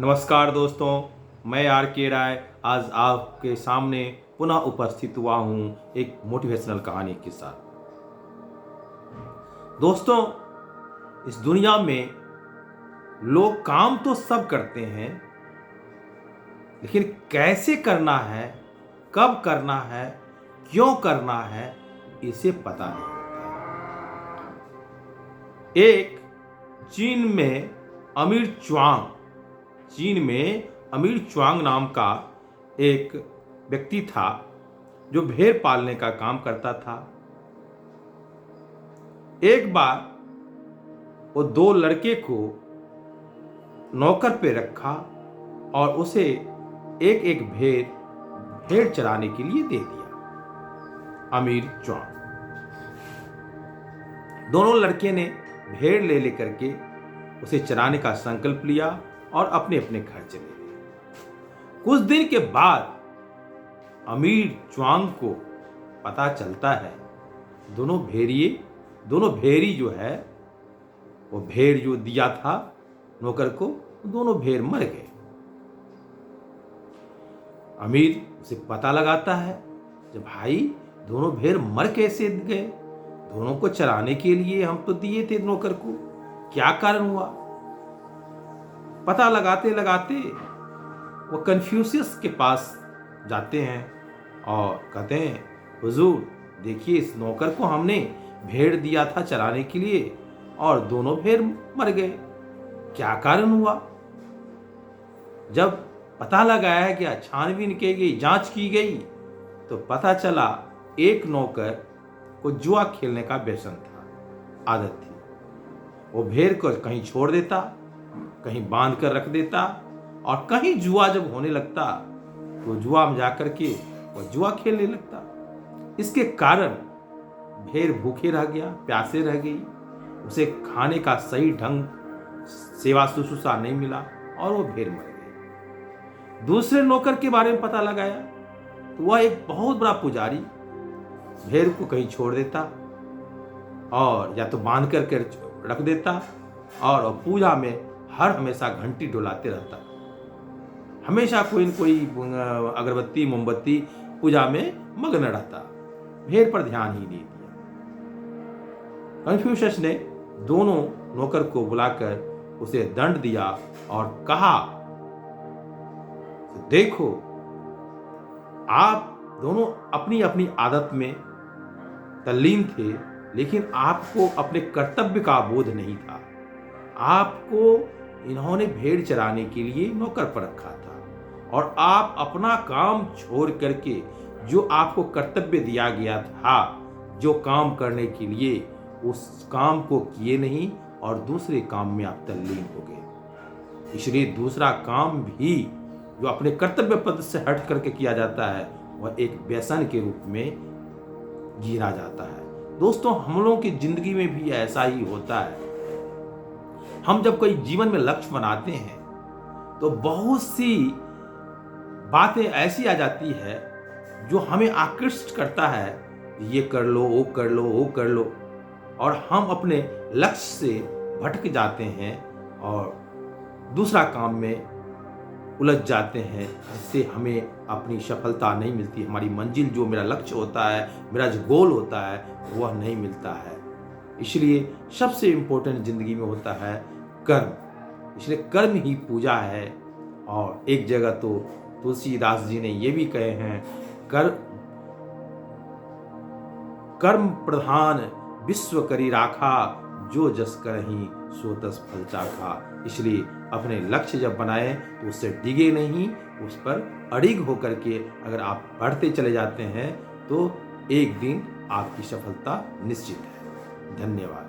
नमस्कार दोस्तों, मैं आर के राय आज आपके सामने पुनः उपस्थित हुआ हूँ एक मोटिवेशनल कहानी के साथ। दोस्तों, इस दुनिया में लोग काम तो सब करते हैं, लेकिन कैसे करना है, कब करना है, क्यों करना है, इसे पता नहीं होता है। एक चीन में अमीर च्वांग चीन में अमीर च्वांग नाम का एक व्यक्ति था जो भेड़ पालने का काम करता था। एक बार वो दो लड़के को नौकर पे रखा और उसे एक एक भेड़ चराने के लिए दे दिया। अमीर च्वांग दोनों लड़के ने भेड़ ले लेकर के उसे चराने का संकल्प लिया और अपने अपने घर चले गए। कुछ दिन के बाद अमीर च्वांग को पता चलता है दोनों भेड़ी जो है, वो भेड़ जो दिया था नौकर को, दोनों भेड़ मर गए। अमीर उसे पता लगाता है जब भाई दोनों भेड़ मर कैसे गए, दोनों को चराने के लिए हम तो दिए थे नौकर को, क्या कारण हुआ। पता लगाते लगाते वो कन्फ्यूशियस के पास जाते हैं और कहते हैं, हुजूर देखिए, इस नौकर को हमने भेड़ दिया था चराने के लिए और दोनों भेड़ मर गए, क्या कारण हुआ। जब पता लगाया गया, छानबीन की गई, जांच की गई, तो पता चला एक नौकर को जुआ खेलने का व्यसन था, आदत थी। वो भेड़ को कहीं छोड़ देता, कहीं बांध कर रख देता और कहीं जुआ जब होने लगता तो जुआ में जाकर के वो जुआ खेलने लगता। इसके कारण भेड़ भूखे रह गया, प्यासे रह गई, उसे खाने का सही ढंग सेवा शुश्रूषा नहीं मिला और वो भेड़ मर गई। दूसरे नौकर के बारे में पता लगाया तो वह एक बहुत बड़ा पुजारी भेड़ को कहीं छोड़ देता और या तो बांध करके रख देता और पूजा में हर हमेशा घंटी डुलाते रहता, हमेशा कोई न कोई अगरबत्ती मोमबत्ती पूजा में मग्न रहता, भेड़ पर ध्यान ही नहीं दिया। कन्फ्यूशियस ने दोनों नौकर को बुलाकर उसे दंड दिया और कहा, देखो आप दोनों अपनी अपनी आदत में तल्लीन थे, लेकिन आपको अपने कर्तव्य का बोध नहीं था। आपको इन्होंने भेड़ चराने के लिए नौकर पर रखा था और आप अपना काम छोड़ करके जो आपको कर्तव्य दिया गया था, जो काम करने के लिए, उस काम को किए नहीं और दूसरे काम में आप तल्लीन हो गए। इसलिए दूसरा काम भी जो अपने कर्तव्य पद से हट करके किया जाता है, वह एक व्यसन के रूप में गिना जाता है। दोस्तों, हम लोगों की जिंदगी में भी ऐसा ही होता है। हम जब कोई जीवन में लक्ष्य बनाते हैं तो बहुत सी बातें ऐसी आ जाती है जो हमें आकृष्ट करता है, ये कर लो, वो कर लो, वो कर लो, और हम अपने लक्ष्य से भटक जाते हैं और दूसरा काम में उलझ जाते हैं, जिससे हमें अपनी सफलता नहीं मिलती। हमारी मंजिल, जो मेरा लक्ष्य होता है, मेरा जो गोल होता है, वह नहीं मिलता है। इसलिए सबसे इम्पोर्टेंट जिंदगी में होता है कर्म। इसलिए कर्म ही पूजा है। और एक जगह तो तुलसीदास जी ने ये भी कहे हैं, कर्म प्रधान विश्व करी राखा, जो जस करहीं सो तस फल चाखा। इसलिए अपने लक्ष्य जब बनाएं तो उससे डिगे नहीं, उस पर अड़िग होकर के अगर आप बढ़ते चले जाते हैं तो एक दिन आपकी सफलता निश्चित है। धन्यवाद।